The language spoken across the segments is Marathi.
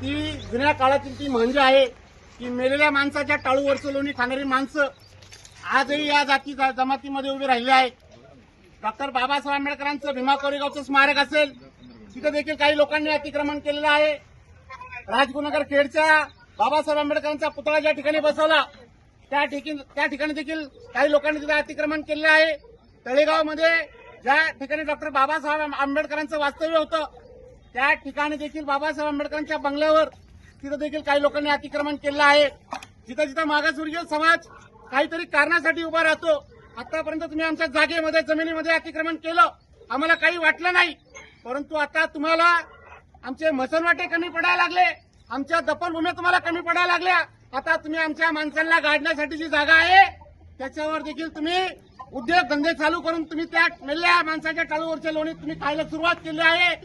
ती जुन्या काळातील ती म्हणजे आहे की मेलेल्या माणसाच्या टाळूवरचं लोणी खाणारी माणसं आजही या जाती जमातीमध्ये उभी राहिली आहेत. डॉक्टर बाबासाहेब आंबेडकरांचं भीमा कोरेगावचं स्मारक असेल, तिथं देखील काही लोकांनी अतिक्रमण केलेलं आहे. राजगुरुनगर खेडच्या बाबासाहेब आंबेडकरांचा पुतळा ज्या ठिकाणी बसवला त्या ठिकाणी देखील काही लोकांनी तिथं अतिक्रमण केलेलं आहे. तळेगावमध्ये ज्या ठिकाणी डॉक्टर बाबासाहेब आंबेडकरांचं वास्तव्य होतं त्या ठिकाणी देखील बाबासाहेब आंबेडकरांच्या बंगल्यावर तिथं देखील काही लोकांनी अतिक्रमण केलेलं आहे. जिथं जिथं मागासवर्गीय समाज काहीतरी कारणासाठी उभा राहतो, आतापर्यंत तुम्ही आमच्या जागेमध्ये जमिनीमध्ये अतिक्रमण केलं, आम्हाला काही वाटलं नाही. परंतु आता तुम्हाला आमचे मसनवाटे कमी पडायला लागले, आमच्या दफनभूम्या तुम्हाला कमी पडायला लागल्या. आता तुम्ही आमच्या माणसांना गाडण्यासाठी जी जागा आहे त्याच्यावर देखील तुम्ही उद्योगधंदे चालू करून तुम्ही त्या मेलेल्या माणसाच्या टाळूवरच्या लोणी तुम्ही खायला सुरुवात केली आहे.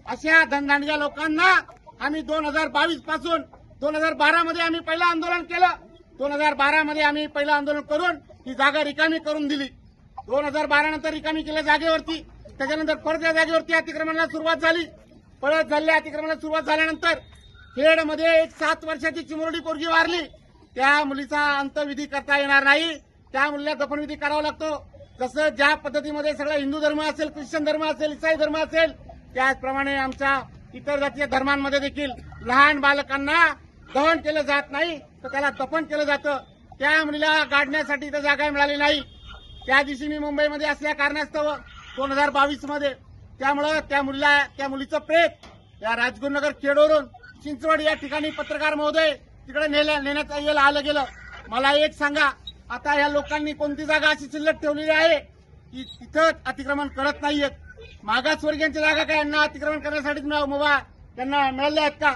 अशा धनदांडग्या लोकांना आम्ही 2022 पासून 2012 मध्ये आम्ही पहिलं आंदोलन केलं. 2012 मध्ये आम्ही पहिलं आंदोलन करून ही जागा रिकामी करून दिली. 2012 नंतर रिकामी केल्या जागेवरती, त्याच्यानंतर परत या जागेवरती अतिक्रमणाला सुरुवात झाली. परत झालेल्या अतिक्रमणाला सुरुवात झाल्यानंतर खेडमध्ये एक 7 वर्षाची चिमुरडी पोरगी वारली. त्या मुलीचा अंत्यविधी करता येणार नाही, त्या मुलीला दफनविधी करावा लागतो. जसं ज्या पद्धतीमध्ये सगळा हिंदू धर्म असेल, ख्रिश्चन धर्म असेल, इसाई धर्म असेल, त्याचप्रमाणे आमच्या इतर जातीय धर्मांमध्ये देखील लहान बालकांना दहन केलं जात नाही तर त्याला दफन केलं जातं. त्या मुलीला गाडण्यासाठी तर जागा मिळाली नाही. त्या दिवशी मी मुंबईमध्ये असल्या कारणास्तव 2022 मध्ये त्यामुळं त्या मुलीचं प्रेत या राजगुरुनगर खेडवरून चिंचवड या ठिकाणी पत्रकार महोदय तिकडे नेण्यात आलं गेलं. मला एक सांगा, आता या लोकांनी कोणती जागा अशी शिल्लक ठेवलेली आहे की तिथं अतिक्रमण करत नाहीयेत? मागासवर्गीयांची जागा काय यांना अतिक्रमण करण्यासाठी त्यांना मिळाल्या आहेत का?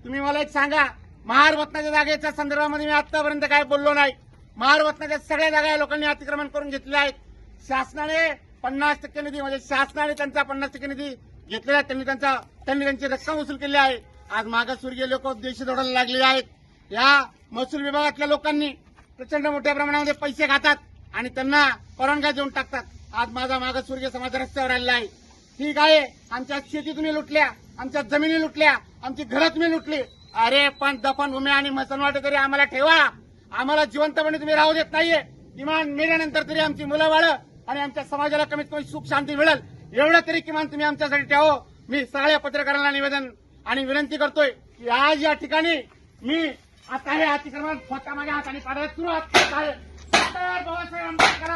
तुम्ही मला एक सांगा. महारवतनाच्या जागेच्या संदर्भामध्ये मी आतापर्यंत काय बोललो नाही. महारवतनाच्या सगळ्या जागा या लोकांनी अतिक्रमण करून घेतलेल्या आहेत. शासनाने 50% निधी म्हणजे शासनाने त्यांचा 50% निधी घेतलेला आहे. त्यांनी त्यांची रक्कम वसूल केली आहे. आज मागासवर्गीय लोक देश जोडायला लागलेले आहेत. या महसूल विभागातल्या लोकांनी प्रचंड मोठ्या प्रमाणामध्ये पैसे खातात आणि त्यांना परवानग्या देऊन टाकतात. आज माझा मागासवर्गीय समाज रस्त्यावर आलेला आहे. ठीक आहे, आमच्या शेती तुम्ही लुटल्या, आमच्या जमिनी लुटल्या, आमची घरं तुम्ही लुटली. अरे पण दफनभूमी आणि मसनवाटे तरी आम्हाला ठेवा. आम्हाला जिवंतपणे तुम्ही राहू देत नाहीये. किमान मेल्यानंतर तरी आमची मुलं बाळं आणि आमच्या समाजाला कमीत कमी सुख शांती मिळेल एवढं तरी किमान तुम्ही आमच्यासाठी ठेवा. मी सगळ्या पत्रकारांना निवेदन आणि विनंती करतोय की आज या ठिकाणी मी आता हे अतिक्रमण स्वतः माझ्या हाताने काढायला सुरुवात करत आहे. डॉक्टर बाबासाहेब आंबेडकर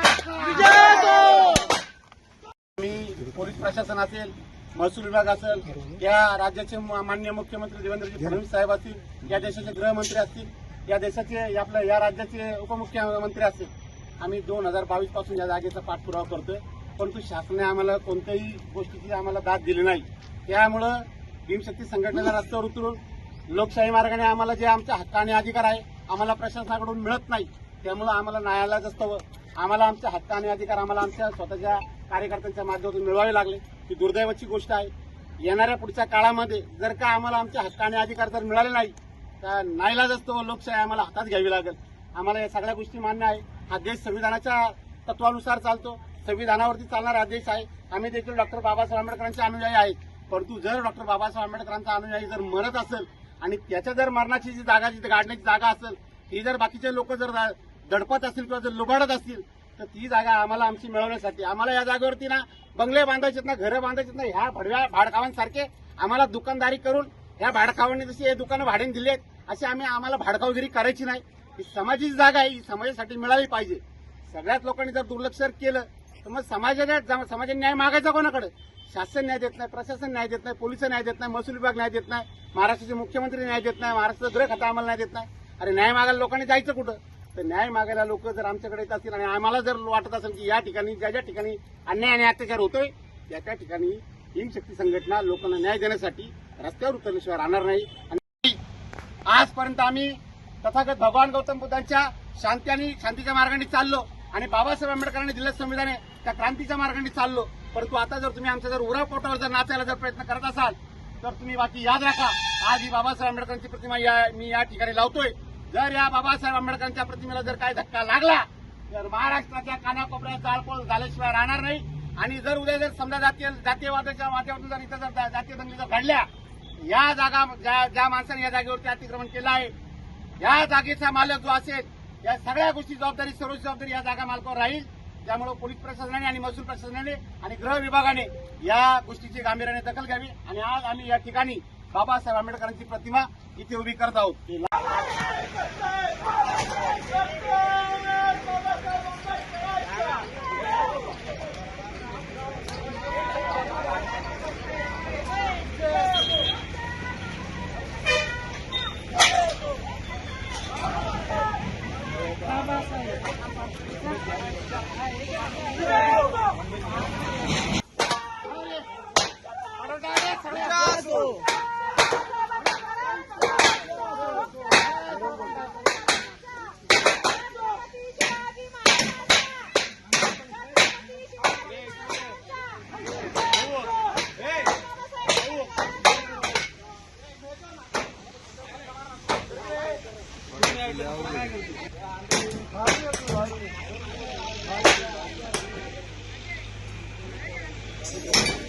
मी पोलीस प्रशासन असेल, महसूल विभाग असेल, या राज्याचे माननीय मुख्यमंत्री देवेंद्रजी फडणवीस साहेब असतील, या देशाचे गृहमंत्री असतील, या देशाचे या राज्याचे उपमुख्यमंत्री असतील, आम्ही 2022 पासून या जागेचा पाठपुरावा करतोय. परंतु शासनाने आम्हाला कोणत्याही गोष्टीची आम्हाला दाद दिली नाही. त्यामुळं भीमशक्ती संघटनेला रस्त्यावर उतरून लोकशाही मार्गाने आम्हाला जे आमच्या हक्क आणि अधिकार आहे आम्हाला प्रशासनाकडून मिळत नाही. त्यामुळे आम्हाला न्यायालयात असतं आम्हाला आमचे हक्क आणि अधिकार आम्हाला आमच्या स्वतःच्या कार्यकर्त्यांच्या माध्यमातून मिळवावे लागले. ही दुर्दैवाची गोष्ट आहे. येणाऱ्या पुढच्या काळामध्ये जर का आम्हाला आमचे हक्क आणि अधिकार जर मिळाले नाही तर नाईलाज असतो लोकशाही आम्हाला हातात घ्यावी लागेल. आम्हाला या सगळ्या गोष्टी मान्य आहे. हा देश संविधानाच्या तत्वानुसार चालतो, संविधानावरती चालणारा हा देश आहे. आम्ही देखील डॉक्टर बाबासाहेब आंबेडकरांचे अनुयायी आहेत. परंतु जर डॉक्टर बाबासाहेब आंबेडकरांचा अनुयायी जर मरत असेल आणि त्याच्या जर मरणाची जी जागा जिथे गाडण्याची जागा असेल ही जर बाकीचे लोक जर दडपत असतील किंवा जर लुबाडत असतील तर ती जागा आम्हाला आमची मिळवण्यासाठी आम्हाला या जागेवरती ना बंगले बांधायचेत ना घरं बांधायचेत ना ह्या भडव्या भाडखावांसारखे आम्हाला दुकानदारी करून ह्या भाडखावांनी जशी हे दुकानं भाड्याने दिली आहेत अशी आम्हाला भाडखावगिरी करायची नाही. ही समाजाची जागा आहे, ही समाजासाठी मिळाली पाहिजे. सगळ्याच लोकांनी जर दुर्लक्ष केलं तर मग समाजाने न्याय मागायचा कोणाकडे? शासन न्याय देत नाही, प्रशासन न्याय देत नाही, पोलिस न्याय देत नाही, महसूल विभाग न्याय देत नाही, महाराष्ट्राचे मुख्यमंत्री न्याय देत नाही, महाराष्ट्राचं गृह खातं आम्हाला न्याय देत नाही. अरे न्याय मागायला लोकांनी जायचं कुठं? तर न्याय मागायला लोक जर आमच्याकडे येत असतील आणि आम्हाला जर वाटत असेल की या ठिकाणी ज्या ठिकाणी अन्याय आणि अत्याचार होतोय त्या ठिकाणी भीमशक्ती संघटना लोकांना न्याय देण्यासाठी रस्त्यावर उतरल्याशिवाय राहणार नाही. आणि आजपर्यंत आम्ही तथागत भगवान गौतम बुद्धांच्या शांतीच्या मार्गाने चाललो आणि बाबासाहेब आंबेडकरांनी दिलेलं संविधान त्या क्रांतीच्या मार्गाने चाललो. परंतु आता जर तुम्ही आमच्या जर उरापोटावर जर नाचायला जर प्रयत्न करत असाल तर तुम्ही बाकी याद राखा, आज ही बाबासाहेब आंबेडकरांची प्रतिमा मी या ठिकाणी लावतोय. जर या बाबासाहेब आंबेडकरांच्या प्रतिमेला जर काही धक्का लागला तर महाराष्ट्राच्या कानाकोपऱ्यात जाळपोळ झाल्याशिवाय राहणार नाही. आणि जर उद्या जर समजा जातीयवादाच्या माध्यमातून जर इथं जर जातीय दंगली जर घडल्या या जागा ज्या माणसाने या जागेवरती अतिक्रमण केलं आहे, या जागेचा मालक जो असेल या सगळ्या गोष्टी जबाबदारी सर्वोच्च जबाबदारी या जागा मालकावर राहील. त्यामुळे पोलीस प्रशासनाने आणि महसूल प्रशासनाने आणि गृह विभागाने या गोष्टीची गांभीर्याने दखल घ्यावी. आणि आज आम्ही या ठिकाणी बाबासाहेब आंबेडकरांची प्रतिमा इथे उभी करत आहोत. भारी